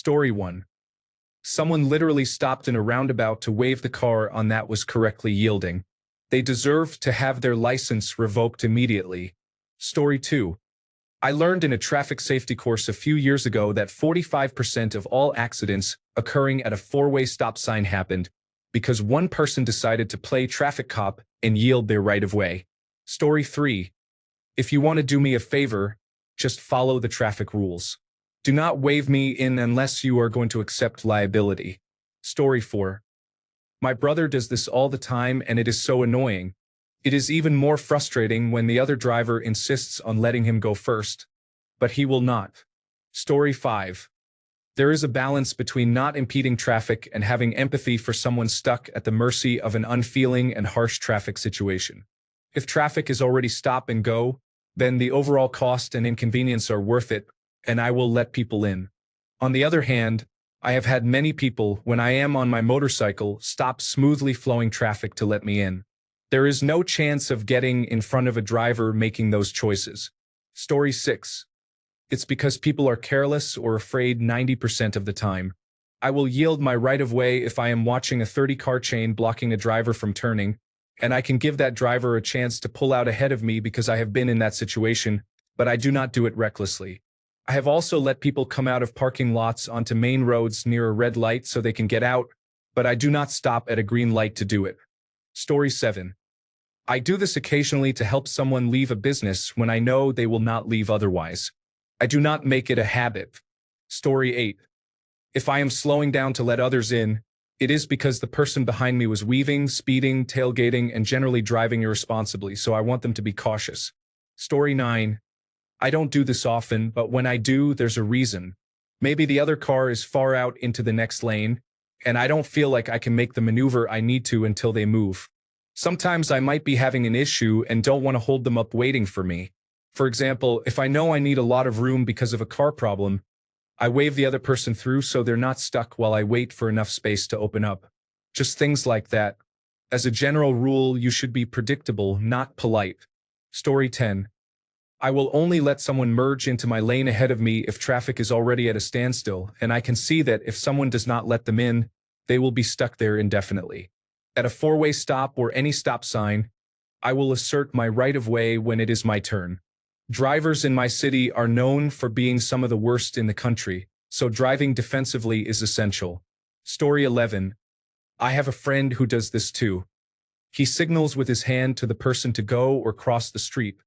Story 1. Someone literally stopped in a roundabout to wave the car on that was correctly yielding. They deserve to have their license revoked immediately. Story 2. I learned in a traffic safety course a few years ago that 45% of all accidents occurring at a four-way stop sign happened because one person decided to play traffic cop and yield their right-of-way. Story 3. If you want to do me a favor, just follow the traffic rules. Do not wave me in unless you are going to accept liability. Story 4. My brother does this all the time and it is so annoying. It is even more frustrating when the other driver insists on letting him go first, but he will not. Story 5. There is a balance between not impeding traffic and having empathy for someone stuck at the mercy of an unfeeling and harsh traffic situation. If traffic is already stop and go, then the overall cost and inconvenience are worth it, and I will let people in. On the other hand, I have had many people, when I am on my motorcycle, stop smoothly flowing traffic to let me in. There is no chance of getting in front of a driver making those choices. Story 6. It's because people are careless or afraid 90% of the time. I will yield my right-of-way if I am watching a 30-car chain blocking a driver from turning, and I can give that driver a chance to pull out ahead of me because I have been in that situation, but I do not do it recklessly. I have also let people come out of parking lots onto main roads near a red light so they can get out, but I do not stop at a green light to do it. Story 7. I do this occasionally to help someone leave a business when I know they will not leave otherwise. I do not make it a habit. Story 8. If I am slowing down to let others in, it is because the person behind me was weaving, speeding, tailgating, and generally driving irresponsibly, so I want them to be cautious. Story 9. I don't do this often, but when I do, there's a reason. Maybe the other car is far out into the next lane, and I don't feel like I can make the maneuver I need to until they move. Sometimes I might be having an issue and don't want to hold them up waiting for me. For example, if I know I need a lot of room because of a car problem, I wave the other person through so they're not stuck while I wait for enough space to open up. Just things like that. As a general rule, you should be predictable, not polite. Story 10. I will only let someone merge into my lane ahead of me if traffic is already at a standstill, and I can see that if someone does not let them in, they will be stuck there indefinitely. At a four-way stop or any stop sign, I will assert my right-of-way when it is my turn. Drivers in my city are known for being some of the worst in the country, so driving defensively is essential. Story 11. I have a friend who does this too. He signals with his hand to the person to go or cross the street,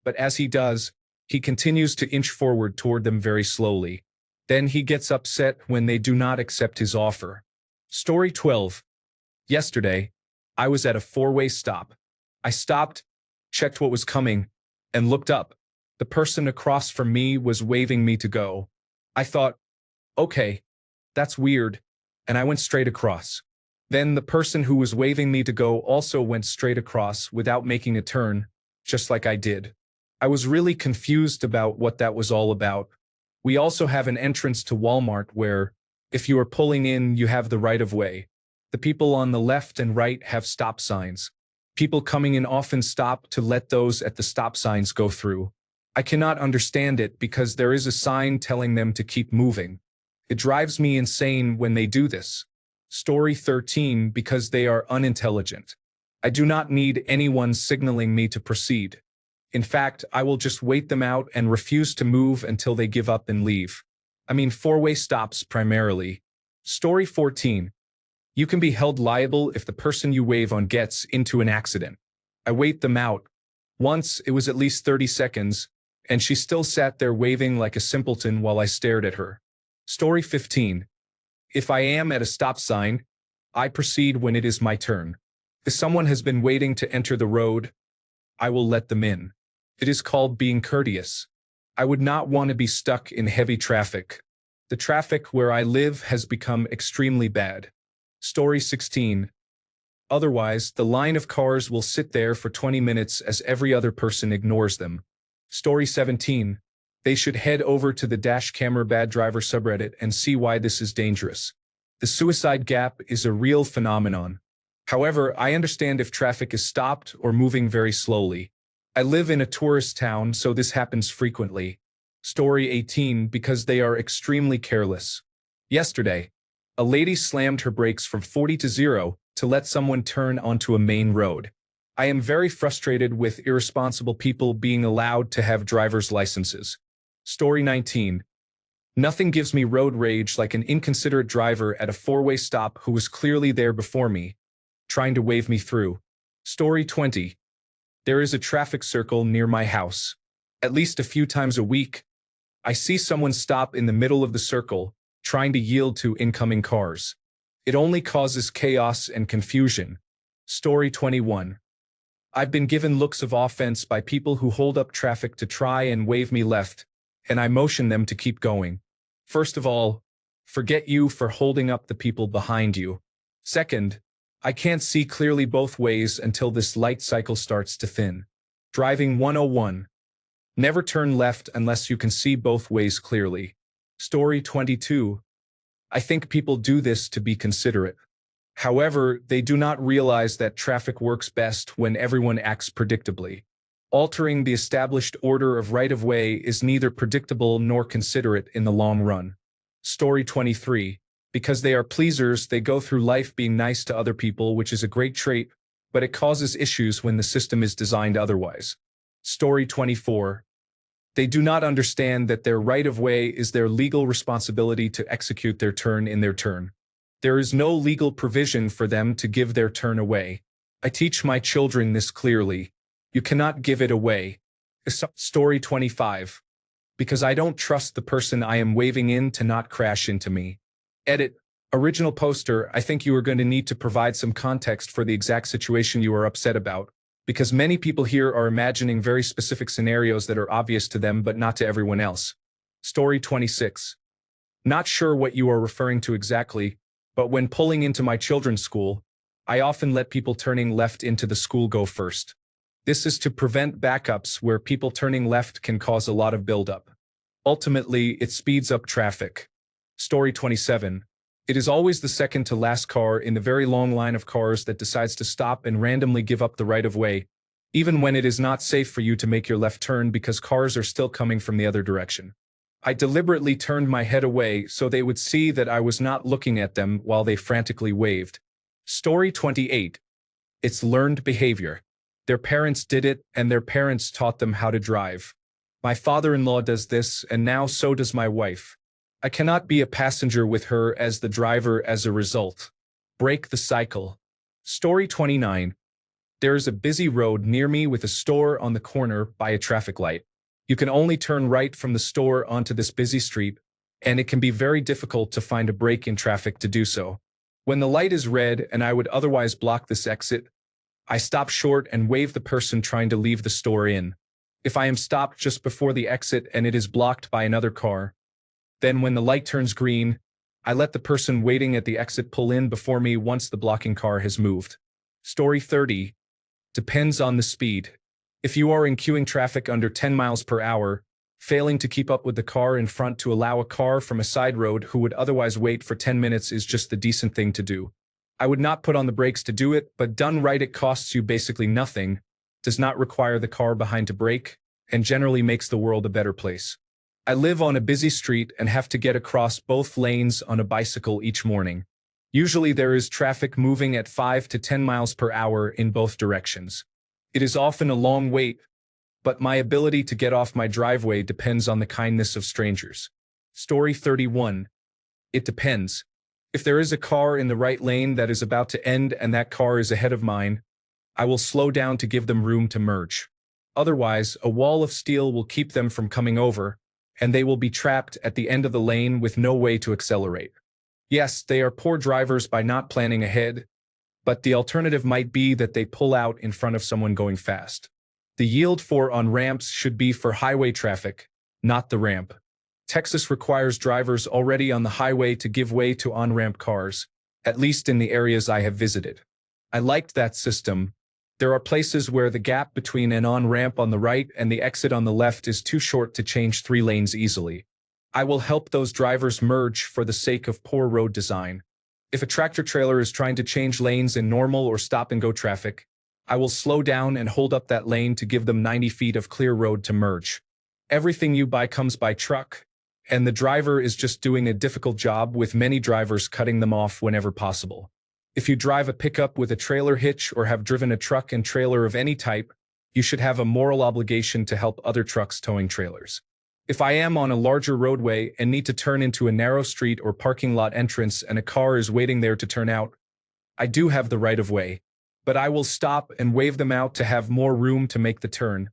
but as he does, he continues to inch forward toward them very slowly. Then he gets upset when they do not accept his offer. Story 12. Yesterday, I was at a four-way stop. I stopped, checked what was coming, and looked up. The person across from me was waving me to go. I thought, okay, that's weird, and I went straight across. Then the person who was waving me to go also went straight across without making a turn, just like I did. I was really confused about what that was all about. We also have an entrance to Walmart where, if you are pulling in, you have the right-of-way. The people on the left and right have stop signs. People coming in often stop to let those at the stop signs go through. I cannot understand it because there is a sign telling them to keep moving. It drives me insane when they do this. Story 13. Because they are unintelligent. I do not need anyone signaling me to proceed. In fact, I will just wait them out and refuse to move until they give up and leave. I mean four-way stops primarily. Story 14. You can be held liable if the person you wave on gets into an accident. I wait them out. Once, it was at least 30 seconds, and she still sat there waving like a simpleton while I stared at her. Story 15. If I am at a stop sign, I proceed when it is my turn. If someone has been waiting to enter the road, I will let them in. It is called being courteous. I would not want to be stuck in heavy traffic. The traffic where I live has become extremely bad. Story 16. Otherwise, the line of cars will sit there for 20 minutes as every other person ignores them. Story 17. They should head over to the Dash Camera Bad Driver subreddit and see why this is dangerous. The suicide gap is a real phenomenon. However, I understand if traffic is stopped or moving very slowly. I live in a tourist town, so this happens frequently. Story 18. Because they are extremely careless. Yesterday, a lady slammed her brakes from 40 to 0 to let someone turn onto a main road. I am very frustrated with irresponsible people being allowed to have driver's licenses. Story 19. Nothing gives me road rage like an inconsiderate driver at a four-way stop who was clearly there before me, trying to wave me through. Story 20. There is a traffic circle near my house. At least a few times a week, I see someone stop in the middle of the circle, trying to yield to incoming cars. It only causes chaos and confusion. Story 21. I've been given looks of offense by people who hold up traffic to try and wave me left, and I motion them to keep going. First of all, forget you for holding up the people behind you. Second, I can't see clearly both ways until this light cycle starts to thin. Driving 101. Never turn left unless you can see both ways clearly. Story 22. I think people do this to be considerate. However, they do not realize that traffic works best when everyone acts predictably. Altering the established order of right-of-way is neither predictable nor considerate in the long run. Story 23. Because they are pleasers, they go through life being nice to other people, which is a great trait, but it causes issues when the system is designed otherwise. Story 24. They do not understand that their right-of-way is their legal responsibility to execute their turn in their turn. There is no legal provision for them to give their turn away. I teach my children this clearly. You cannot give it away. Story 25. Because I don't trust the person I am waving in to not crash into me. Edit. Original poster, I think you are going to need to provide some context for the exact situation you are upset about, because many people here are imagining very specific scenarios that are obvious to them but not to everyone else. Story 26. Not sure what you are referring to exactly, but when pulling into my children's school, I often let people turning left into the school go first. This is to prevent backups where people turning left can cause a lot of buildup. Ultimately, it speeds up traffic. Story 27. It is always the second to last car in the very long line of cars that decides to stop and randomly give up the right-of-way, even when it is not safe for you to make your left turn because cars are still coming from the other direction. I deliberately turned my head away so they would see that I was not looking at them while they frantically waved. Story 28. It's learned behavior. Their parents did it, and their parents taught them how to drive. My father-in-law does this, and now so does my wife. I cannot be a passenger with her as the driver as a result. Break the cycle. Story 29. There is a busy road near me with a store on the corner by a traffic light. You can only turn right from the store onto this busy street, and it can be very difficult to find a break in traffic to do so. When the light is red and I would otherwise block this exit, I stop short and wave the person trying to leave the store in. If I am stopped just before the exit and it is blocked by another car, then when the light turns green, I let the person waiting at the exit pull in before me once the blocking car has moved. Story 30. Depends on the speed. If you are in queuing traffic under 10 miles per hour, failing to keep up with the car in front to allow a car from a side road who would otherwise wait for 10 minutes is just the decent thing to do. I would not put on the brakes to do it, but done right it costs you basically nothing, does not require the car behind to brake, and generally makes the world a better place. I live on a busy street and have to get across both lanes on a bicycle each morning. Usually there is traffic moving at 5 to 10 miles per hour in both directions. It is often a long wait, but my ability to get off my driveway depends on the kindness of strangers. Story 31. It depends. If there is a car in the right lane that is about to end and that car is ahead of mine, I will slow down to give them room to merge. Otherwise, a wall of steel will keep them from coming over, and they will be trapped at the end of the lane with no way to accelerate. Yes, they are poor drivers by not planning ahead, but the alternative might be that they pull out in front of someone going fast. The yield for on ramps should be for highway traffic, not the ramp. Texas requires drivers already on the highway to give way to on-ramp cars, at least in the areas I have visited. I liked that system. There are places where the gap between an on-ramp on the right and the exit on the left is too short to change 3 lanes easily. I will help those drivers merge for the sake of poor road design. If a tractor-trailer is trying to change lanes in normal or stop-and-go traffic, I will slow down and hold up that lane to give them 90 feet of clear road to merge. Everything you buy comes by truck, and the driver is just doing a difficult job, with many drivers cutting them off whenever possible. If you drive a pickup with a trailer hitch or have driven a truck and trailer of any type, you should have a moral obligation to help other trucks towing trailers. If I am on a larger roadway and need to turn into a narrow street or parking lot entrance and a car is waiting there to turn out, I do have the right of way, but I will stop and wave them out to have more room to make the turn,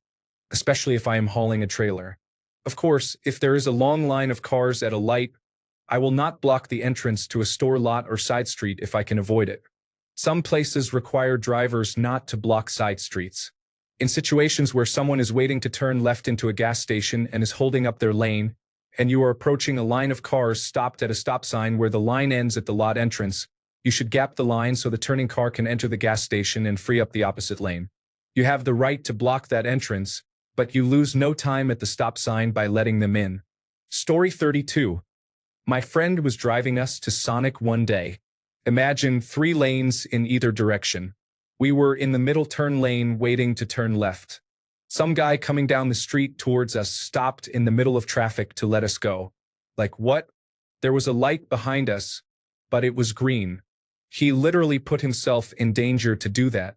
especially if I am hauling a trailer. Of course, if there is a long line of cars at a light, I will not block the entrance to a store lot or side street if I can avoid it. Some places require drivers not to block side streets. In situations where someone is waiting to turn left into a gas station and is holding up their lane, and you are approaching a line of cars stopped at a stop sign where the line ends at the lot entrance, you should gap the line so the turning car can enter the gas station and free up the opposite lane. You have the right to block that entrance, but you lose no time at the stop sign by letting them in. Story 32. My friend was driving us to Sonic one day. Imagine 3 lanes in either direction. We were in the middle turn lane waiting to turn left. Some guy coming down the street towards us stopped in the middle of traffic to let us go. Like what? There was a light behind us, but it was green. He literally put himself in danger to do that.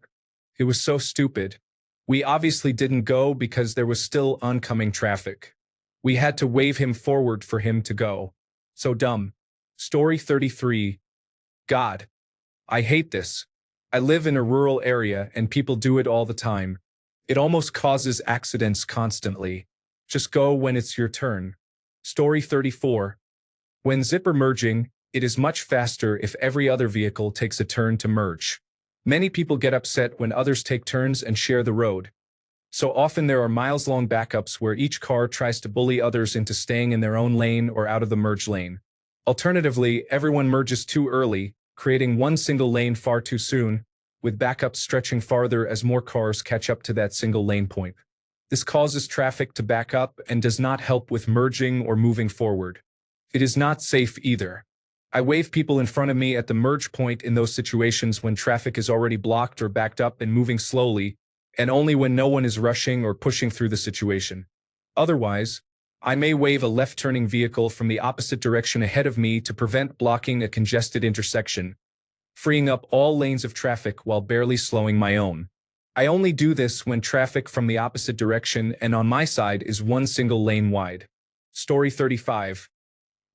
It was so stupid. We obviously didn't go because there was still oncoming traffic. We had to wave him forward for him to go. So dumb. Story 33. God. I hate this. I live in a rural area and people do it all the time. It almost causes accidents constantly. Just go when it's your turn. Story 34. When zipper merging, it is much faster if every other vehicle takes a turn to merge. Many people get upset when others take turns and share the road. So often there are miles-long backups where each car tries to bully others into staying in their own lane or out of the merge lane. Alternatively, everyone merges too early, creating one single lane far too soon, with backups stretching farther as more cars catch up to that single lane point. This causes traffic to back up and does not help with merging or moving forward. It is not safe either. I wave people in front of me at the merge point in those situations when traffic is already blocked or backed up and moving slowly, and only when no one is rushing or pushing through the situation. Otherwise, I may wave a left-turning vehicle from the opposite direction ahead of me to prevent blocking a congested intersection, freeing up all lanes of traffic while barely slowing my own. I only do this when traffic from the opposite direction and on my side is one single lane wide. Story 35.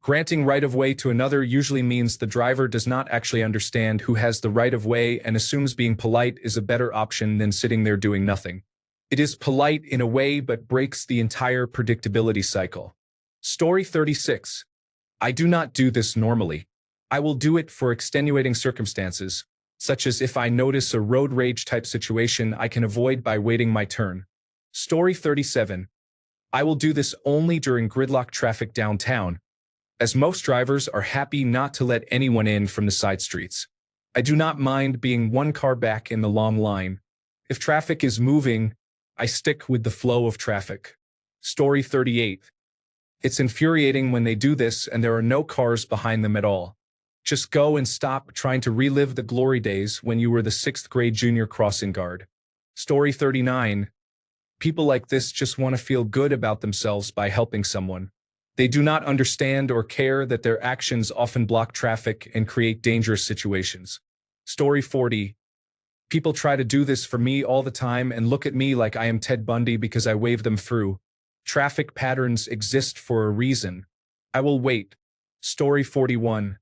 Granting right-of-way to another usually means the driver does not actually understand who has the right-of-way and assumes being polite is a better option than sitting there doing nothing. It is polite in a way but breaks the entire predictability cycle. Story 36. I do not do this normally. I will do it for extenuating circumstances, such as if I notice a road rage type situation I can avoid by waiting my turn. Story 37. I will do this only during gridlock traffic downtown, as most drivers are happy not to let anyone in from the side streets. I do not mind being one car back in the long line. If traffic is moving, I stick with the flow of traffic. Story 38. It's infuriating when they do this and there are no cars behind them at all. Just go and stop trying to relive the glory days when you were the 6th grade junior crossing guard. Story 39. People like this just want to feel good about themselves by helping someone. They do not understand or care that their actions often block traffic and create dangerous situations. Story 40. People try to do this for me all the time and look at me like I am Ted Bundy because I wave them through. Traffic patterns exist for a reason. I will wait. Story 41.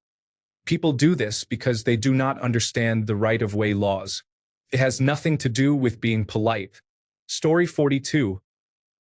People do this because they do not understand the right-of-way laws. It has nothing to do with being polite. Story 42.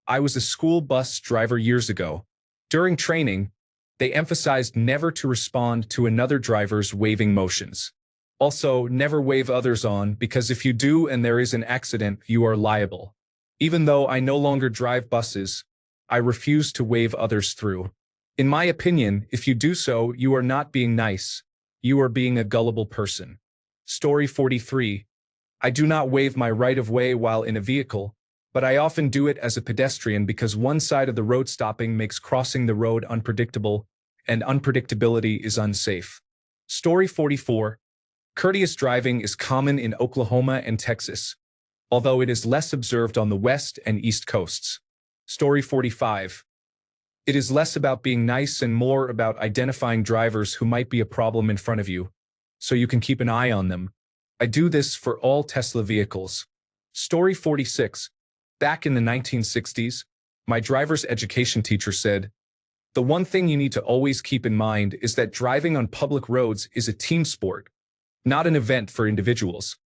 I was a school bus driver years ago. During training, they emphasized never to respond to another driver's waving motions. Also, never wave others on because if you do and there is an accident, you are liable. Even though I no longer drive buses, I refuse to wave others through. In my opinion, if you do so, you are not being nice. You are being a gullible person. Story 43. I do not wave my right-of-way while in a vehicle, but I often do it as a pedestrian because one side of the road stopping makes crossing the road unpredictable, and unpredictability is unsafe. Story 44. Courteous driving is common in Oklahoma and Texas, although it is less observed on the west and east coasts. Story 45. It is less about being nice and more about identifying drivers who might be a problem in front of you, so you can keep an eye on them. I do this for all Tesla vehicles. Story 46. Back in the 1960s, my driver's education teacher said, "The one thing you need to always keep in mind is that driving on public roads is a team sport, not an event for individuals."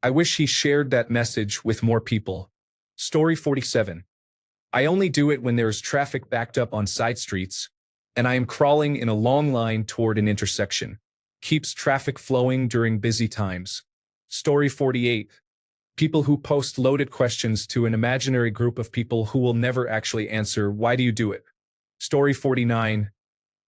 I wish he shared that message with more people. Story 47. I only do it when there is traffic backed up on side streets, and I am crawling in a long line toward an intersection. Keeps traffic flowing during busy times. Story 48. People who post loaded questions to an imaginary group of people who will never actually answer, "Why do you do it?" Story 49.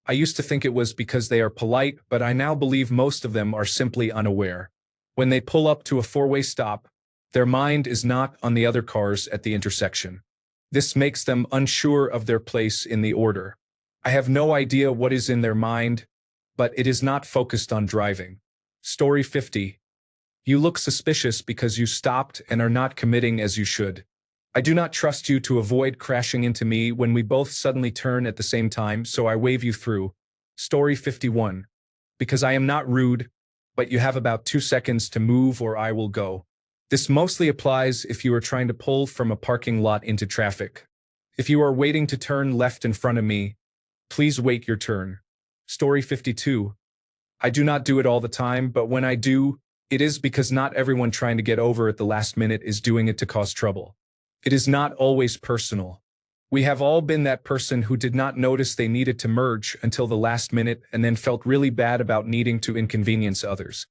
I used to think it was because they are polite, but I now believe most of them are simply unaware. When they pull up to a four-way stop, their mind is not on the other cars at the intersection. This makes them unsure of their place in the order. I have no idea what is in their mind, but it is not focused on driving. Story 50. You look suspicious because you stopped and are not committing as you should. I do not trust you to avoid crashing into me when we both suddenly turn at the same time, so I wave you through. Story 51. Because I am not rude, but you have about 2 seconds to move or I will go. This mostly applies if you are trying to pull from a parking lot into traffic. If you are waiting to turn left in front of me, please wait your turn. Story 52. I do not do it all the time, but when I do, it is because not everyone trying to get over at the last minute is doing it to cause trouble. It is not always personal. We have all been that person who did not notice they needed to merge until the last minute and then felt really bad about needing to inconvenience others.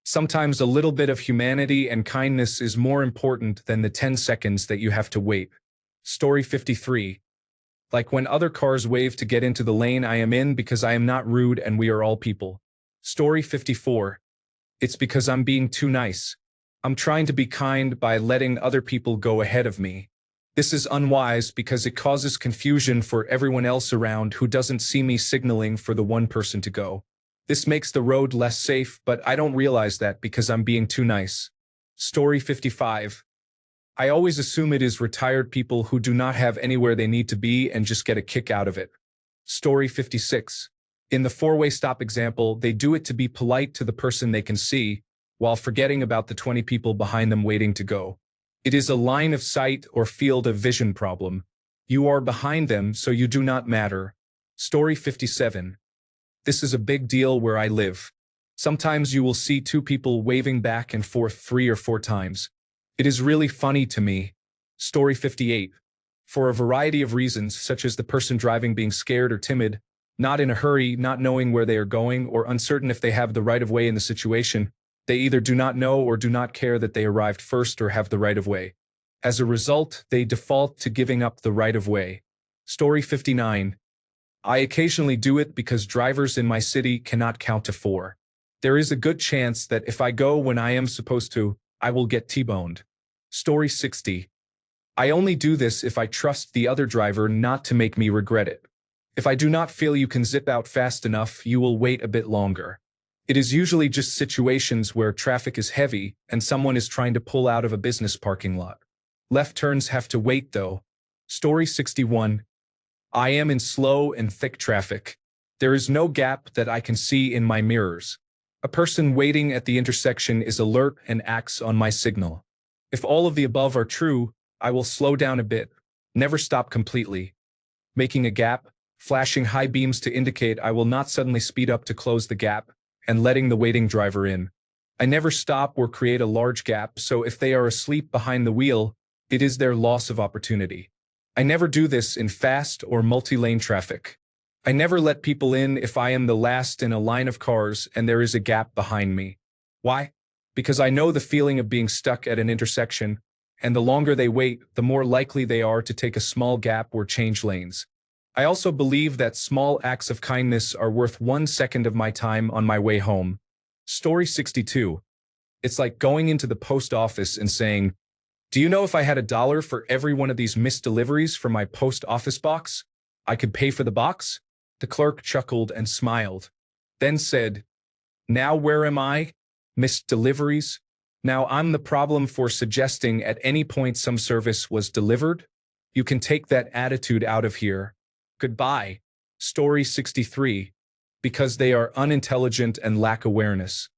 Sometimes a little bit of humanity and kindness is more important than the 10 seconds that you have to wait. Story 53. Like when other cars wave to get into the lane I am in because I am not rude and we are all people. Story 54. It's because I'm being too nice. I'm trying to be kind by letting other people go ahead of me. This is unwise because it causes confusion for everyone else around who doesn't see me signaling for the one person to go. This makes the road less safe, but I don't realize that because I'm being too nice. Story 55. I always assume it is retired people who do not have anywhere they need to be and just get a kick out of it. Story 56. In the four-way stop example, they do it to be polite to the person they can see, while forgetting about the 20 people behind them waiting to go. It is a line of sight or field of vision problem. You are behind them, so you do not matter. Story 57. This is a big deal where I live. Sometimes you will see two people waving back and forth 3 or 4 times. It is really funny to me. Story 58. For a variety of reasons, such as the person driving being scared or timid, not in a hurry, not knowing where they are going, or uncertain if they have the right of way in the situation, they either do not know or do not care that they arrived first or have the right of way. As a result, they default to giving up the right of way. Story 59. I occasionally do it because drivers in my city cannot count to 4. There is a good chance that if I go when I am supposed to, I will get T-boned. Story 60. I only do this if I trust the other driver not to make me regret it. If I do not feel you can zip out fast enough, you will wait a bit longer. It is usually just situations where traffic is heavy and someone is trying to pull out of a business parking lot. Left turns have to wait though. Story 61. I am in slow and thick traffic. There is no gap that I can see in my mirrors. A person waiting at the intersection is alert and acts on my signal. If all of the above are true, I will slow down a bit, never stop completely. Making a gap, flashing high beams to indicate I will not suddenly speed up to close the gap, and letting the waiting driver in. I never stop or create a large gap, so if they are asleep behind the wheel, it is their loss of opportunity. I never do this in fast or multi-lane traffic. I never let people in if I am the last in a line of cars and there is a gap behind me. Why? Because I know the feeling of being stuck at an intersection, and the longer they wait, the more likely they are to take a small gap or change lanes. I also believe that small acts of kindness are worth 1 second of my time on my way home. Story 62. It's like going into the post office and saying, "Do you know if I had $1 for every one of these missed deliveries from my post office box, I could pay for the box?" The clerk chuckled and smiled, then said, "Now where am I? Missed deliveries? Now I'm the problem for suggesting at any point some service was delivered? You can take that attitude out of here. Goodbye. Story 63. Because they are unintelligent and lack awareness.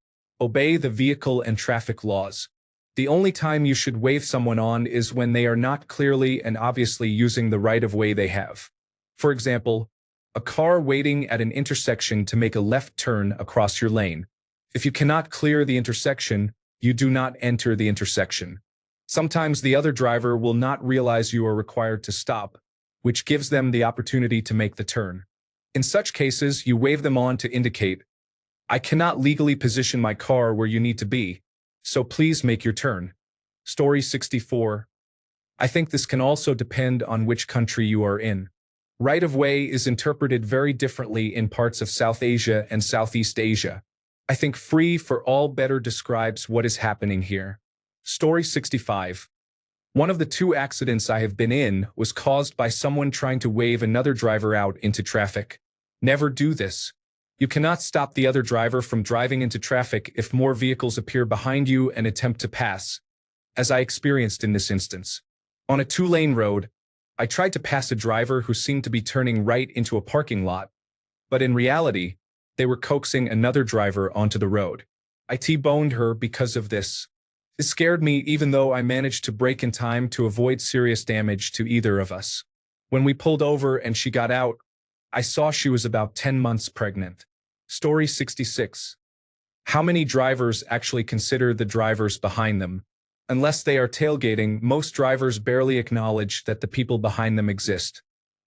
Obey the vehicle and traffic laws. The only time you should wave someone on is when they are not clearly and obviously using the right-of-way they have. For example, a car waiting at an intersection to make a left turn across your lane. If you cannot clear the intersection, you do not enter the intersection. Sometimes the other driver will not realize you are required to stop, which gives them the opportunity to make the turn. In such cases, you wave them on to indicate, "I cannot legally position my car where you need to be, so please make your turn." Story 64. I think this can also depend on which country you are in. Right-of-way is interpreted very differently in parts of South Asia and Southeast Asia. I think free for all better describes what is happening here. Story 65. One of the 2 accidents I have been in was caused by someone trying to wave another driver out into traffic. Never do this. You cannot stop the other driver from driving into traffic if more vehicles appear behind you and attempt to pass, as I experienced in this instance. On a 2-lane road, I tried to pass a driver who seemed to be turning right into a parking lot, but in reality, they were coaxing another driver onto the road. I T-boned her because of this. It scared me even though I managed to brake in time to avoid serious damage to either of us. When we pulled over and she got out, I saw she was about 10 months pregnant. Story 66. How many drivers actually consider the drivers behind them? Unless they are tailgating, most drivers barely acknowledge that the people behind them exist.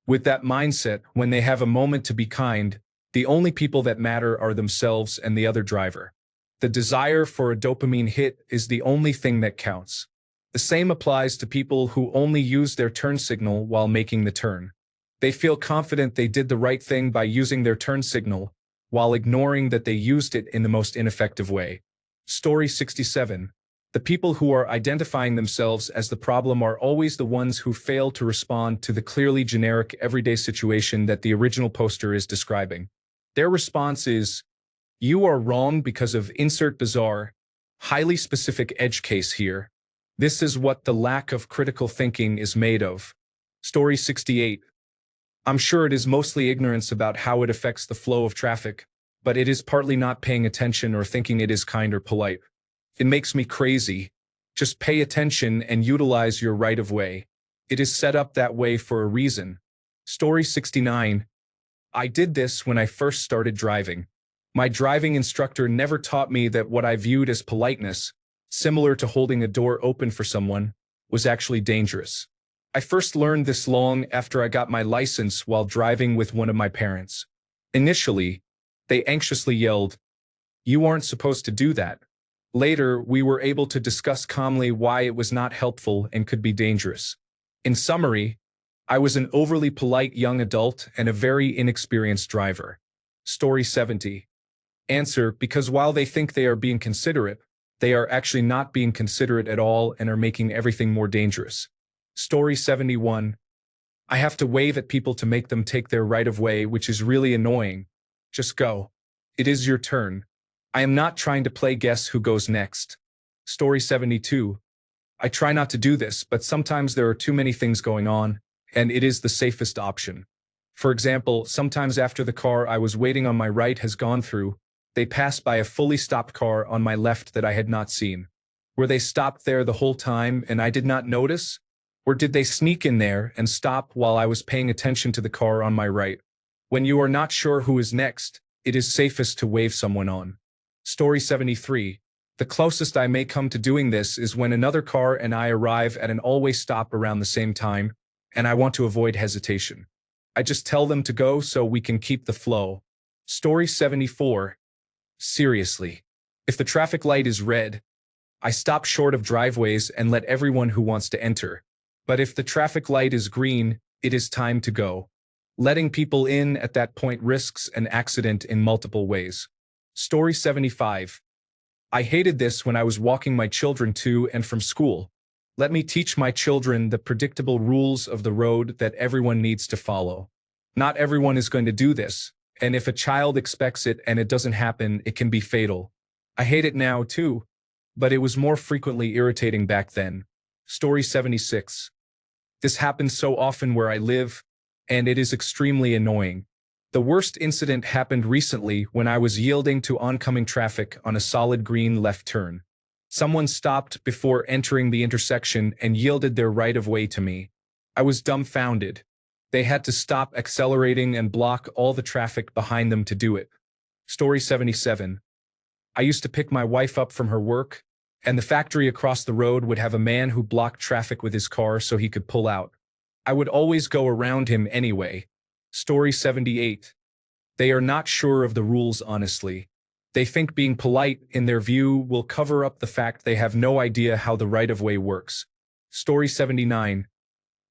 With that mindset, when they have a moment to be kind, the only people that matter are themselves and the other driver. The desire for a dopamine hit is the only thing that counts. The same applies to people who only use their turn signal while making the turn. They feel confident they did the right thing by using their turn signal, while ignoring that they used it in the most ineffective way. Story 67. The people who are identifying themselves as the problem are always the ones who fail to respond to the clearly generic everyday situation that the original poster is describing. Their response is, "You are wrong because of insert bizarre, highly specific edge case here." This is what the lack of critical thinking is made of. Story 68. I'm sure it is mostly ignorance about how it affects the flow of traffic, but it is partly not paying attention or thinking it is kind or polite. It makes me crazy. Just pay attention and utilize your right-of-way. It is set up that way for a reason. Story 69. I did this when I first started driving. My driving instructor never taught me that what I viewed as politeness, similar to holding a door open for someone, was actually dangerous. I first learned this long after I got my license while driving with one of my parents. Initially, they anxiously yelled, "You aren't supposed to do that." Later, we were able to discuss calmly why it was not helpful and could be dangerous. In summary, I was an overly polite young adult and a very inexperienced driver. Story 70. Answer: because while they think they are being considerate, they are actually not being considerate at all and are making everything more dangerous. Story 71. I have to wave at people to make them take their right-of-way, which is really annoying. Just go. It is your turn. I am not trying to play guess who goes next. Story 72. I try not to do this, but sometimes there are too many things going on, and it is the safest option. For example, sometimes after the car I was waiting on my right has gone through, they passed by a fully stopped car on my left that I had not seen. Were they stopped there the whole time and I did not notice? Or did they sneak in there and stop while I was paying attention to the car on my right? When you are not sure who is next, it is safest to wave someone on. Story 73. The closest I may come to doing this is when another car and I arrive at an always stop around the same time, and I want to avoid hesitation. I just tell them to go so we can keep the flow. Story 74. Seriously. If the traffic light is red, I stop short of driveways and let everyone who wants to enter. But if the traffic light is green, it is time to go. Letting people in at that point risks an accident in multiple ways. Story 75. I hated this when I was walking my children to and from school. Let me teach my children the predictable rules of the road that everyone needs to follow. Not everyone is going to do this, and if a child expects it and it doesn't happen, it can be fatal. I hate it now too, but it was more frequently irritating back then. Story 76. This happens so often where I live, and it is extremely annoying. The worst incident happened recently when I was yielding to oncoming traffic on a solid green left turn. Someone stopped before entering the intersection and yielded their right-of-way to me. I was dumbfounded. They had to stop accelerating and block all the traffic behind them to do it. Story 77. I used to pick my wife up from her work, and the factory across the road would have a man who blocked traffic with his car so he could pull out. I would always go around him anyway. Story 78. They are not sure of the rules honestly. They think being polite, in their view, will cover up the fact they have no idea how the right-of-way works. Story 79.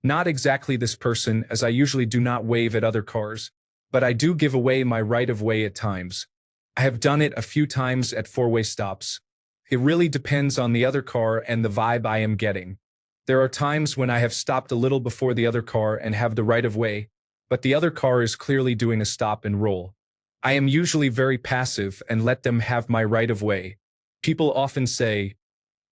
Not exactly this person, as I usually do not wave at other cars, but I do give away my right-of-way at times. I have done it a few times at four-way stops. It really depends on the other car and the vibe I am getting. There are times when I have stopped a little before the other car and have the right-of-way, but the other car is clearly doing a stop and roll. I am usually very passive and let them have my right-of-way. People often say,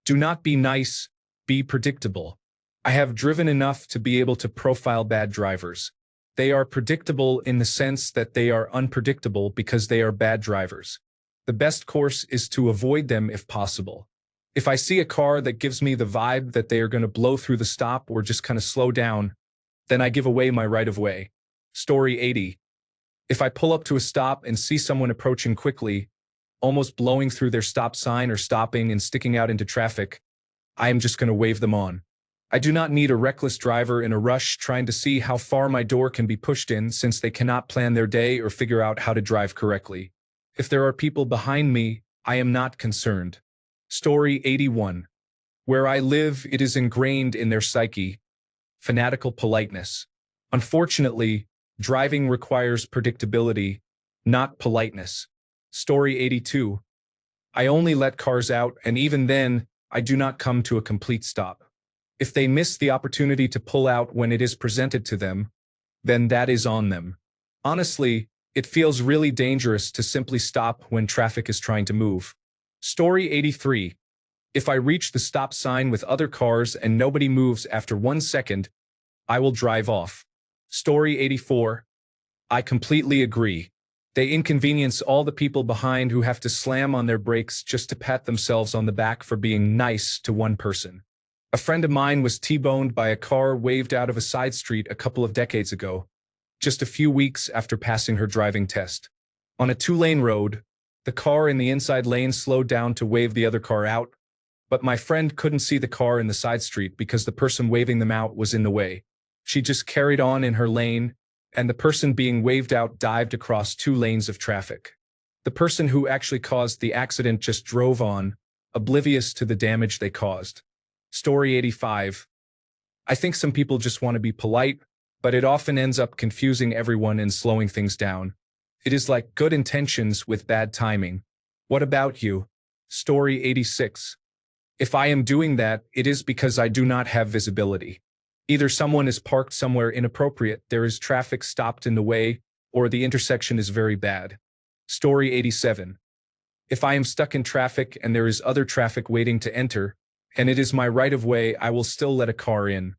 "Do not be nice, be predictable." I have driven enough to be able to profile bad drivers. They are predictable in the sense that they are unpredictable because they are bad drivers. The best course is to avoid them if possible. If I see a car that gives me the vibe that they are going to blow through the stop or just kind of slow down, then I give away my right-of-way. Story 80. If I pull up to a stop and see someone approaching quickly, almost blowing through their stop sign or stopping and sticking out into traffic, I am just going to wave them on. I do not need a reckless driver in a rush trying to see how far my door can be pushed in since they cannot plan their day or figure out how to drive correctly. If there are people behind me, I am not concerned. Story 81. Where I live, it is ingrained in their psyche. Fanatical politeness. Unfortunately, driving requires predictability, not politeness. Story 82. I only let cars out, and even then, I do not come to a complete stop. If they miss the opportunity to pull out when it is presented to them, then that is on them. Honestly, it feels really dangerous to simply stop when traffic is trying to move. Story 83. If I reach the stop sign with other cars and nobody moves after 1 second, I will drive off. Story 84. I completely agree. They inconvenience all the people behind who have to slam on their brakes just to pat themselves on the back for being nice to one person. A friend of mine was T-boned by a car waved out of a side street a couple of decades ago, just a few weeks after passing her driving test. On a 2-lane road, the car in the inside lane slowed down to wave the other car out, but my friend couldn't see the car in the side street because the person waving them out was in the way. She just carried on in her lane, and the person being waved out dived across 2 lanes of traffic. The person who actually caused the accident just drove on, oblivious to the damage they caused. Story 85. I think some people just want to be polite, but it often ends up confusing everyone and slowing things down. It is like good intentions with bad timing. What about you? Story 86. If I am doing that, it is because I do not have visibility. Either someone is parked somewhere inappropriate, there is traffic stopped in the way, or the intersection is very bad. Story 87. If I am stuck in traffic and there is other traffic waiting to enter, and it is my right of way, I will still let a car in.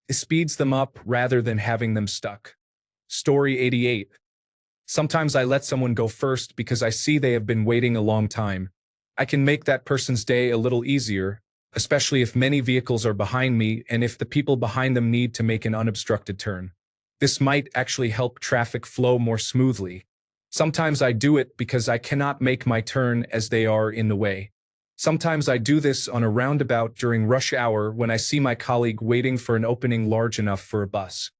It speeds them up rather than having them stuck. Story 88. Sometimes I let someone go first because I see they have been waiting a long time. I can make that person's day a little easier, especially if many vehicles are behind me and if the people behind them need to make an unobstructed turn. This might actually help traffic flow more smoothly. Sometimes I do it because I cannot make my turn as they are in the way. Sometimes I do this on a roundabout during rush hour when I see my colleague waiting for an opening large enough for a bus.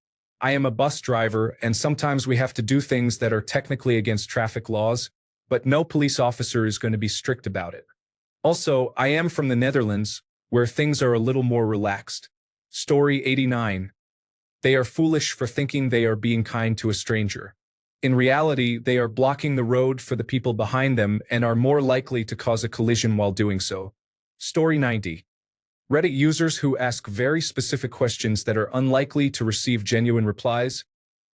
I am a bus driver, and sometimes we have to do things that are technically against traffic laws, but no police officer is going to be strict about it. Also, I am from the Netherlands, where things are a little more relaxed. Story 89. They are foolish for thinking they are being kind to a stranger. In reality, they are blocking the road for the people behind them and are more likely to cause a collision while doing so. Story 90. Reddit users who ask very specific questions that are unlikely to receive genuine replies.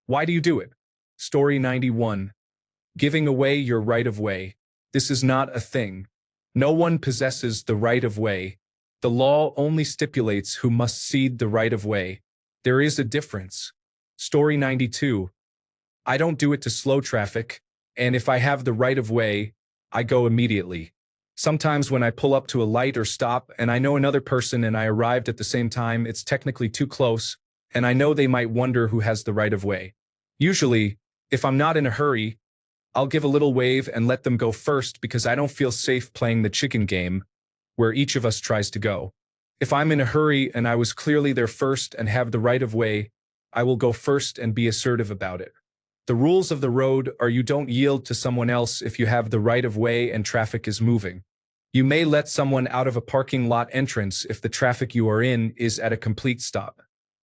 Why do you do it? Story 91. Giving away your right of way. This is not a thing. No one possesses the right of way. The law only stipulates who must cede the right of way. There is a difference. Story 92. I don't do it to slow traffic, and if I have the right of way, I go immediately. Sometimes when I pull up to a light or stop and I know another person and I arrived at the same time, it's technically too close, and I know they might wonder who has the right of way. Usually, if I'm not in a hurry, I'll give a little wave and let them go first because I don't feel safe playing the chicken game, where each of us tries to go. If I'm in a hurry and I was clearly there first and have the right of way, I will go first and be assertive about it. The rules of the road are you don't yield to someone else if you have the right of way and traffic is moving. You may let someone out of a parking lot entrance if the traffic you are in is at a complete stop.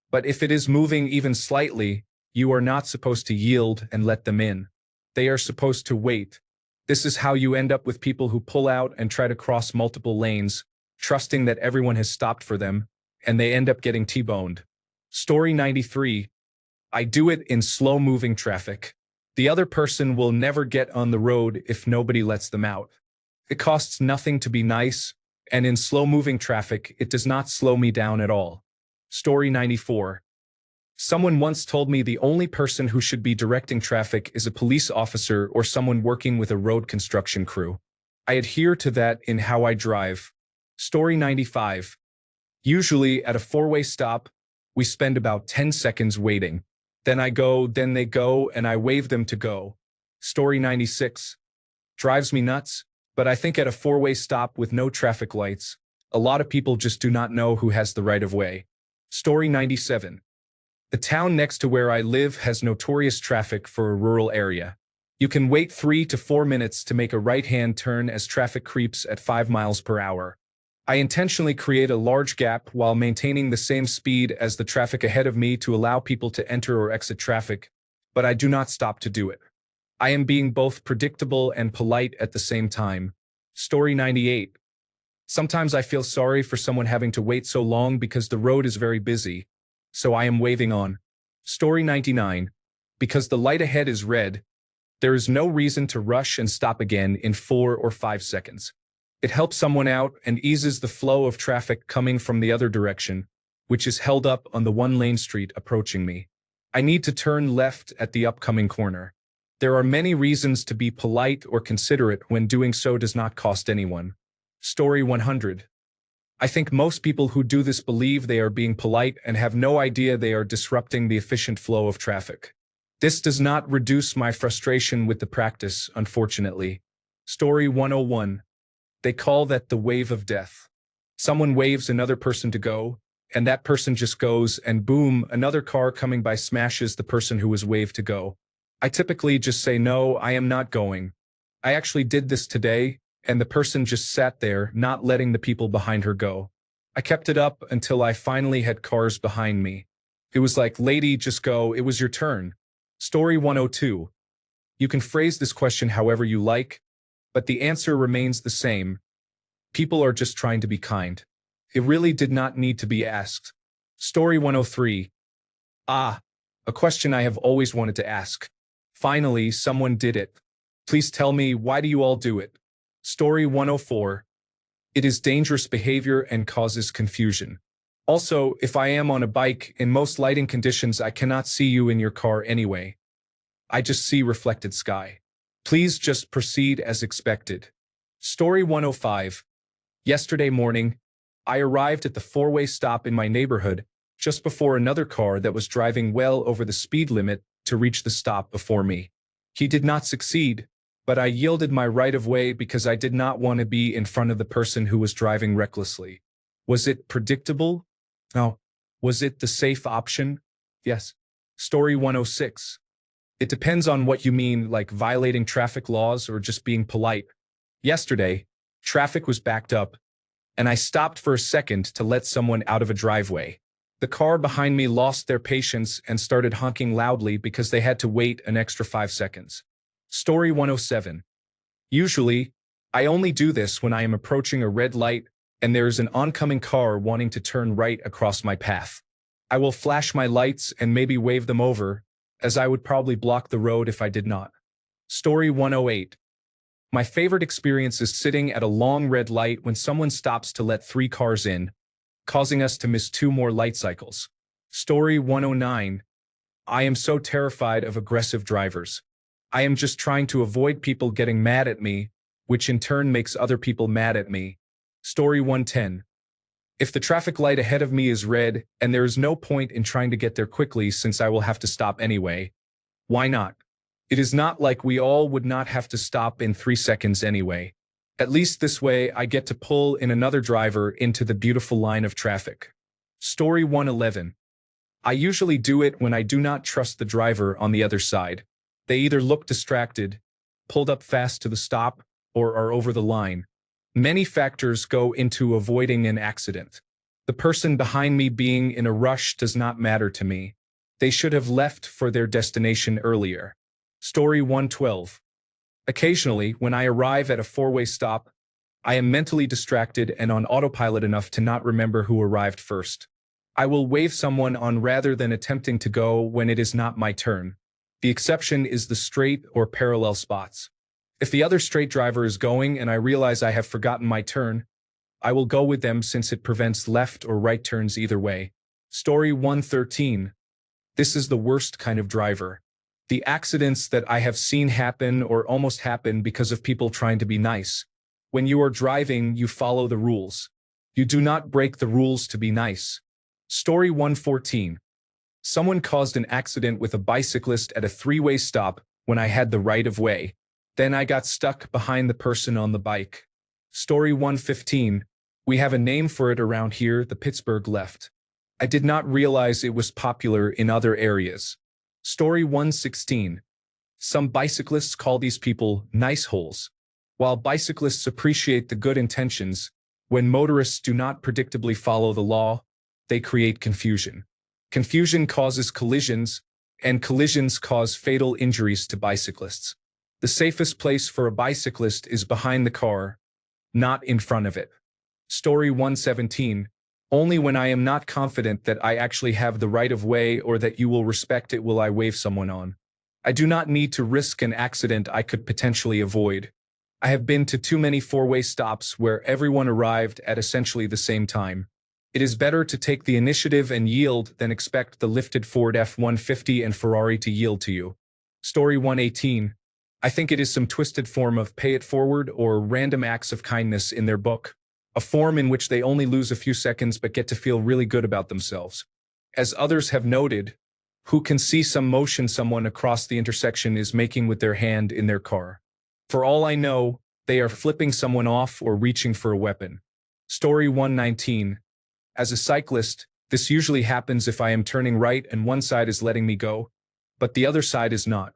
But if it is moving even slightly, you are not supposed to yield and let them in. They are supposed to wait. This is how you end up with people who pull out and try to cross multiple lanes, trusting that everyone has stopped for them, and they end up getting T-boned. Story 93. I do it in slow-moving traffic. The other person will never get on the road if nobody lets them out. It costs nothing to be nice, and in slow-moving traffic, it does not slow me down at all. Story 94. Someone once told me the only person who should be directing traffic is a police officer or someone working with a road construction crew. I adhere to that in how I drive. Story 95. Usually, at a four-way stop, we spend about 10 seconds waiting. Then I go, then they go, and I wave them to go. Story 96. Drives me nuts, but I think at a four-way stop with no traffic lights, a lot of people just do not know who has the right of way. Story 97. The town next to where I live has notorious traffic for a rural area. You can wait 3 to 4 minutes to make a right-hand turn as traffic creeps at 5 miles per hour. I intentionally create a large gap while maintaining the same speed as the traffic ahead of me to allow people to enter or exit traffic, but I do not stop to do it. I am being both predictable and polite at the same time. Story 98. Sometimes I feel sorry for someone having to wait so long because the road is very busy, so I am waving on. Story 99. Because the light ahead is red, there is no reason to rush and stop again in 4 or 5 seconds. It helps someone out and eases the flow of traffic coming from the other direction, which is held up on the one-lane street approaching me. I need to turn left at the upcoming corner. There are many reasons to be polite or considerate when doing so does not cost anyone. Story 100. I think most people who do this believe they are being polite and have no idea they are disrupting the efficient flow of traffic. This does not reduce my frustration with the practice, unfortunately. Story 101. They call that the wave of death. Someone waves another person to go, and that person just goes, and boom, another car coming by smashes the person who was waved to go. I typically just say, no, I am not going. I actually did this today, and the person just sat there, not letting the people behind her go. I kept it up until I finally had cars behind me. It was like, lady, just go, it was your turn. Story 102. You can phrase this question however you like, but the answer remains the same. People are just trying to be kind. It really did not need to be asked. Story 103. A question I have always wanted to ask. Finally, someone did it. Please tell me, why do you all do it? Story 104. It is dangerous behavior and causes confusion. Also, if I am on a bike, in most lighting conditions I cannot see you in your car anyway. I just see reflected sky. Please just proceed as expected. Story 105. Yesterday morning, I arrived at the four-way stop in my neighborhood just before another car that was driving well over the speed limit to reach the stop before me. He did not succeed, but I yielded my right of way because I did not want to be in front of the person who was driving recklessly. Was it predictable? No. Was it the safe option? Yes. Story 106. It depends on what you mean, like violating traffic laws or just being polite. Yesterday, traffic was backed up, and I stopped for a second to let someone out of a driveway. The car behind me lost their patience and started honking loudly because they had to wait an extra 5 seconds. Story 107. Usually, I only do this when I am approaching a red light and there is an oncoming car wanting to turn right across my path. I will flash my lights and maybe wave them over, as I would probably block the road if I did not. Story 108. My favorite experience is sitting at a long red light when someone stops to let 3 cars in, causing us to miss 2 more light cycles. Story 109. I am so terrified of aggressive drivers. I am just trying to avoid people getting mad at me, which in turn makes other people mad at me. Story 110. If the traffic light ahead of me is red and there is no point in trying to get there quickly since I will have to stop anyway, why not? It is not like we all would not have to stop in 3 seconds anyway. At least this way I get to pull in another driver into the beautiful line of traffic. Story 111. I usually do it when I do not trust the driver on the other side. They either look distracted, pulled up fast to the stop, or are over the line. Many factors go into avoiding an accident. The person behind me being in a rush does not matter to me. They should have left for their destination earlier. Story 112. Occasionally, when I arrive at a four-way stop, I am mentally distracted and on autopilot enough to not remember who arrived first. I will wave someone on rather than attempting to go when it is not my turn. The exception is the straight or parallel spots. If the other straight driver is going and I realize I have forgotten my turn, I will go with them since it prevents left or right turns either way. Story 113. This is the worst kind of driver. The accidents that I have seen happen or almost happen because of people trying to be nice. When you are driving, you follow the rules. You do not break the rules to be nice. Story 114. Someone caused an accident with a bicyclist at a three-way stop when I had the right of way. Then I got stuck behind the person on the bike. Story 115. We have a name for it around here, the Pittsburgh left. I did not realize it was popular in other areas. Story 116. Some bicyclists call these people nice holes. While bicyclists appreciate the good intentions, when motorists do not predictably follow the law, they create confusion. Confusion causes collisions, and collisions cause fatal injuries to bicyclists. The safest place for a bicyclist is behind the car, not in front of it. Story 117. Only when I am not confident that I actually have the right of way or that you will respect it will I wave someone on. I do not need to risk an accident I could potentially avoid. I have been to too many four-way stops where everyone arrived at essentially the same time. It is better to take the initiative and yield than expect the lifted Ford F-150 and Ferrari to yield to you. Story 118. I think it is some twisted form of pay it forward or random acts of kindness in their book, a form in which they only lose a few seconds but get to feel really good about themselves. As others have noted, who can see some motion someone across the intersection is making with their hand in their car. For all I know, they are flipping someone off or reaching for a weapon. Story 119. As a cyclist, this usually happens if I am turning right and one side is letting me go, but the other side is not.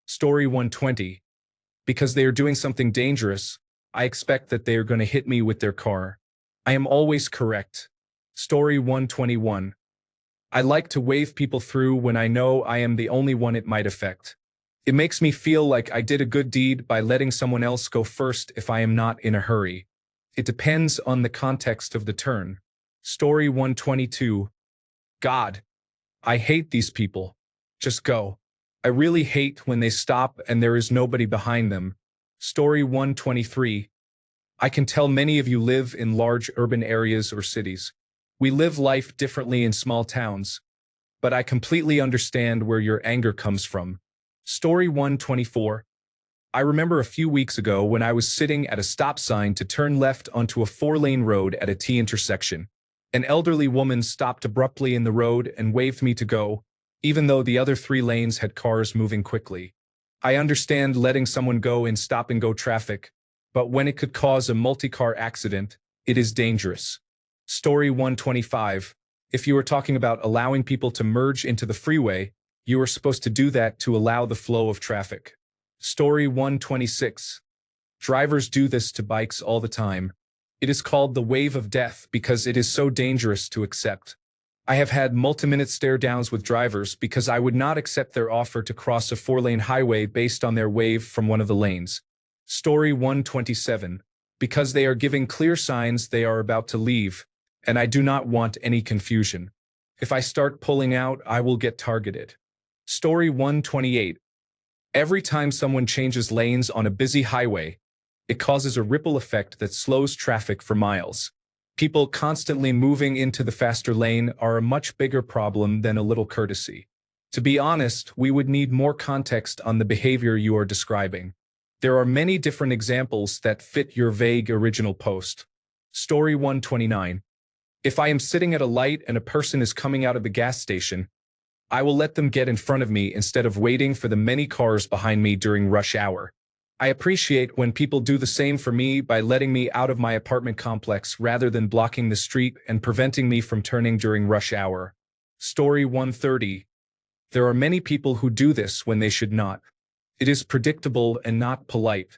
Story 120. Because they are doing something dangerous, I expect that they are going to hit me with their car. I am always correct. Story 121. I like to wave people through when I know I am the only one it might affect. It makes me feel like I did a good deed by letting someone else go first if I am not in a hurry. It depends on the context of the turn. Story 122. God, I hate these people. Just go. I really hate when they stop and there is nobody behind them. Story 123. I can tell many of you live in large urban areas or cities. We live life differently in small towns, but I completely understand where your anger comes from. Story 124. I remember a few weeks ago when I was sitting at a stop sign to turn left onto a four-lane road at a T intersection. An elderly woman stopped abruptly in the road and waved me to go, even though the other 3 lanes had cars moving quickly. I understand letting someone go in stop-and-go traffic, but when it could cause a multi-car accident, it is dangerous. Story 125. If you are talking about allowing people to merge into the freeway, you are supposed to do that to allow the flow of traffic. Story 126. Drivers do this to bikes all the time. It is called the wave of death because it is so dangerous to accept. I have had multi-minute stare-downs with drivers because I would not accept their offer to cross a 4-lane highway based on their wave from one of the lanes. Story 127. Because they are giving clear signs they are about to leave, and I do not want any confusion. If I start pulling out, I will get targeted. Story 128. Every time someone changes lanes on a busy highway, it causes a ripple effect that slows traffic for miles. People constantly moving into the faster lane are a much bigger problem than a little courtesy. To be honest, we would need more context on the behavior you are describing. There are many different examples that fit your vague original post. Story 129. If I am sitting at a light and a person is coming out of the gas station, I will let them get in front of me instead of waiting for the many cars behind me during rush hour. I appreciate when people do the same for me by letting me out of my apartment complex rather than blocking the street and preventing me from turning during rush hour. Story 130. There are many people who do this when they should not. It is predictable and not polite.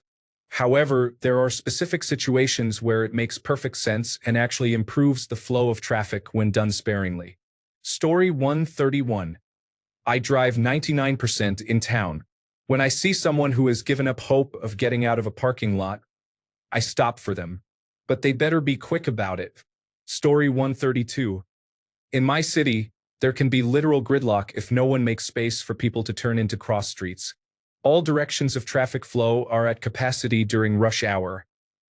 However, there are specific situations where it makes perfect sense and actually improves the flow of traffic when done sparingly. Story 131. I drive 99% in town. When I see someone who has given up hope of getting out of a parking lot, I stop for them. But they better be quick about it. Story 132. In my city, there can be literal gridlock if no one makes space for people to turn into cross streets. All directions of traffic flow are at capacity during rush hour.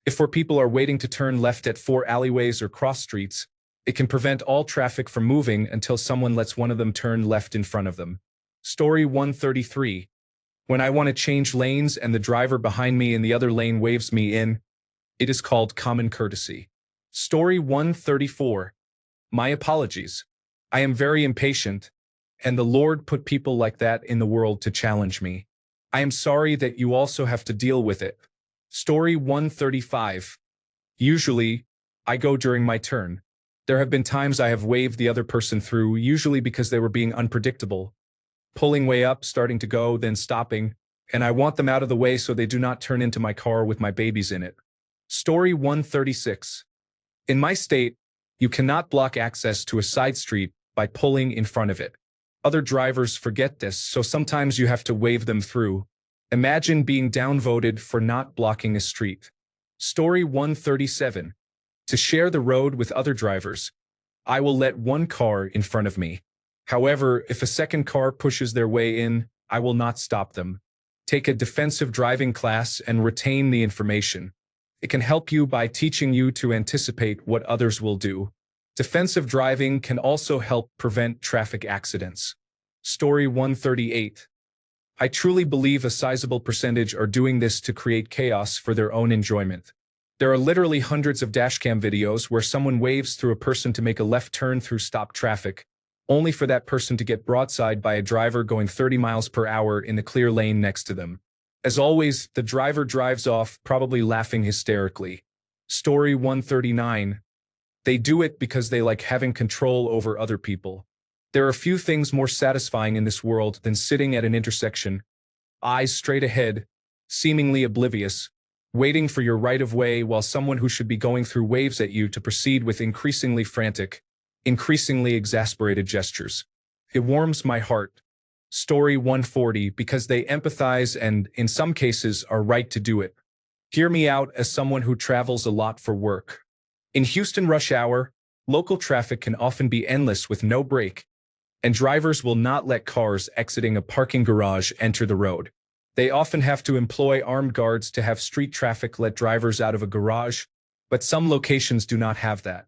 If where people are waiting to turn left at 4 alleyways or cross streets, it can prevent all traffic from moving until someone lets one of them turn left in front of them. Story 133. When I want to change lanes and the driver behind me in the other lane waves me in, it is called common courtesy. Story 134. My apologies. I am very impatient, and the Lord put people like that in the world to challenge me. I am sorry that you also have to deal with it. Story 135. Usually, I go during my turn. There have been times I have waved the other person through, usually because they were being unpredictable. Pulling way up, starting to go, then stopping, and I want them out of the way so they do not turn into my car with my babies in it. Story 136. In my state, you cannot block access to a side street by pulling in front of it. Other drivers forget this, so sometimes you have to wave them through. Imagine being downvoted for not blocking a street. Story 137. To share the road with other drivers, I will let one car in front of me. However, if a second car pushes their way in, I will not stop them. Take a defensive driving class and retain the information. It can help you by teaching you to anticipate what others will do. Defensive driving can also help prevent traffic accidents. Story 138. I truly believe a sizable percentage are doing this to create chaos for their own enjoyment. There are literally hundreds of dashcam videos where someone waves through a person to make a left turn through stopped traffic, only for that person to get broadside by a driver going 30 miles per hour in the clear lane next to them. As always, the driver drives off, probably laughing hysterically. Story 139. They do it because they like having control over other people. There are few things more satisfying in this world than sitting at an intersection, eyes straight ahead, seemingly oblivious, waiting for your right of way while someone who should be going through waves at you to proceed with increasingly frantic, increasingly exasperated gestures. It warms my heart. Story 140, because they empathize and, in some cases, are right to do it. Hear me out as someone who travels a lot for work. In Houston rush hour, local traffic can often be endless with no break, and drivers will not let cars exiting a parking garage enter the road. They often have to employ armed guards to have street traffic let drivers out of a garage, but some locations do not have that.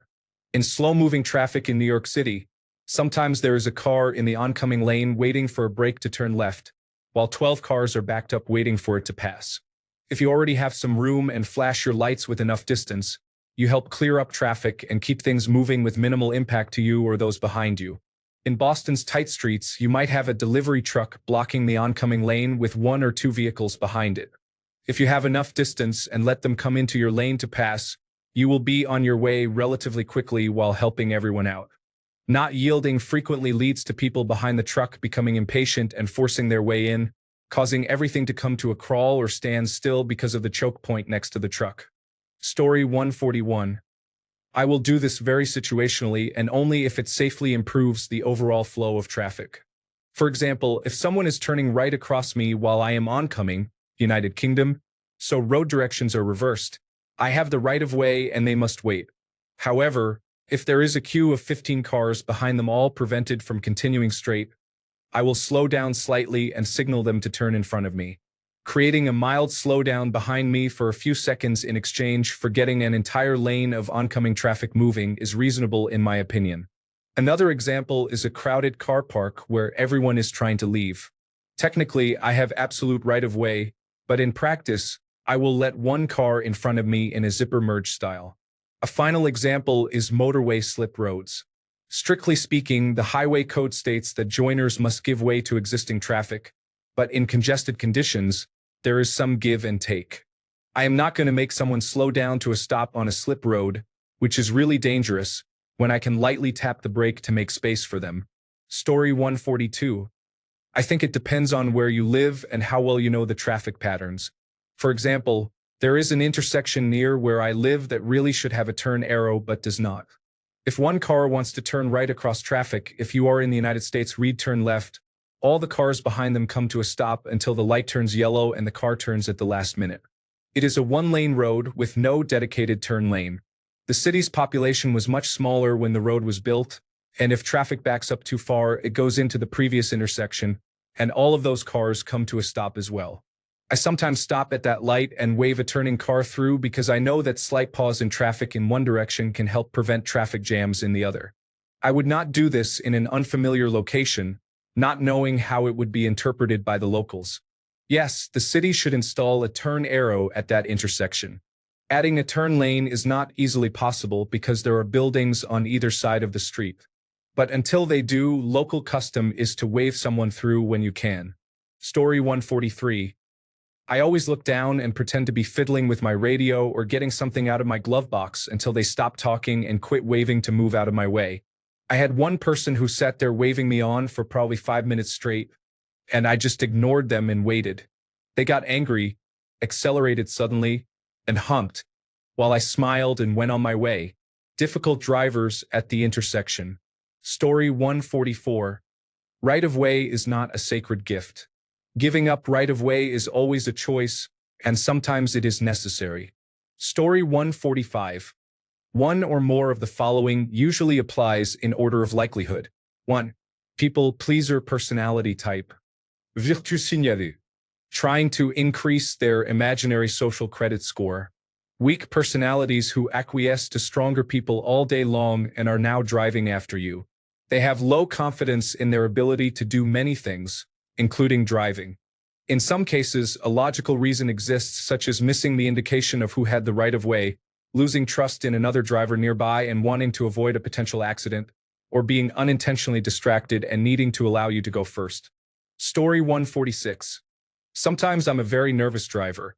In slow-moving traffic in New York City, sometimes there is a car in the oncoming lane waiting for a brake to turn left, while 12 cars are backed up waiting for it to pass. If you already have some room and flash your lights with enough distance, you help clear up traffic and keep things moving with minimal impact to you or those behind you. In Boston's tight streets, you might have a delivery truck blocking the oncoming lane with 1 or 2 vehicles behind it. If you have enough distance and let them come into your lane to pass, you will be on your way relatively quickly while helping everyone out. Not yielding frequently leads to people behind the truck becoming impatient and forcing their way in, causing everything to come to a crawl or stand still because of the choke point next to the truck. Story 141. I will do this very situationally and only if it safely improves the overall flow of traffic. For example, if someone is turning right across me while I am oncoming, United Kingdom, so road directions are reversed, I have the right of way and they must wait. However, if there is a queue of 15 cars behind them all prevented from continuing straight, I will slow down slightly and signal them to turn in front of me. Creating a mild slowdown behind me for a few seconds in exchange for getting an entire lane of oncoming traffic moving is reasonable in my opinion. Another example is a crowded car park where everyone is trying to leave. Technically, I have absolute right of way, but in practice, I will let one car in front of me in a zipper merge style. A final example is motorway slip roads. Strictly speaking, the highway code states that joiners must give way to existing traffic, but in congested conditions, there is some give and take. I am not going to make someone slow down to a stop on a slip road, which is really dangerous, when I can lightly tap the brake to make space for them. Story 142. I think it depends on where you live and how well you know the traffic patterns. For example, there is an intersection near where I live that really should have a turn arrow but does not. If one car wants to turn right across traffic, if you are in the United States, read turn left, all the cars behind them come to a stop until the light turns yellow and the car turns at the last minute. It is a one-lane road with no dedicated turn lane. The city's population was much smaller when the road was built, and if traffic backs up too far, it goes into the previous intersection, and all of those cars come to a stop as well. I sometimes stop at that light and wave a turning car through because I know that slight pause in traffic in one direction can help prevent traffic jams in the other. I would not do this in an unfamiliar location, not knowing how it would be interpreted by the locals. Yes, the city should install a turn arrow at that intersection. Adding a turn lane is not easily possible because there are buildings on either side of the street. But until they do, local custom is to wave someone through when you can. Story 143. I always look down and pretend to be fiddling with my radio or getting something out of my glove box until they stop talking and quit waving to move out of my way. I had one person who sat there waving me on for probably 5 minutes straight, and I just ignored them and waited. They got angry, accelerated suddenly, and humped, while I smiled and went on my way. Difficult drivers at the intersection. Story 144. Right-of-way is not a sacred gift. Giving up right-of-way is always a choice, and sometimes it is necessary. Story 145. One or more of the following usually applies in order of likelihood. 1. People pleaser personality type. Virtue signalée. Trying to increase their imaginary social credit score. Weak personalities who acquiesce to stronger people all day long and are now driving after you. They have low confidence in their ability to do many things, including driving. In some cases, a logical reason exists, such as missing the indication of who had the right-of-way, losing trust in another driver nearby and wanting to avoid a potential accident, or being unintentionally distracted and needing to allow you to go first. Story 146. Sometimes I'm a very nervous driver,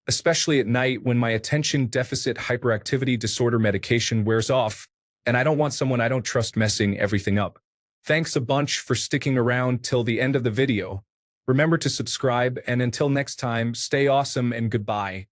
especially at night when my attention deficit hyperactivity disorder medication wears off, and I don't want someone I don't trust messing everything up. Thanks a bunch for sticking around till the end of the video. Remember to subscribe, and until next time, stay awesome and goodbye.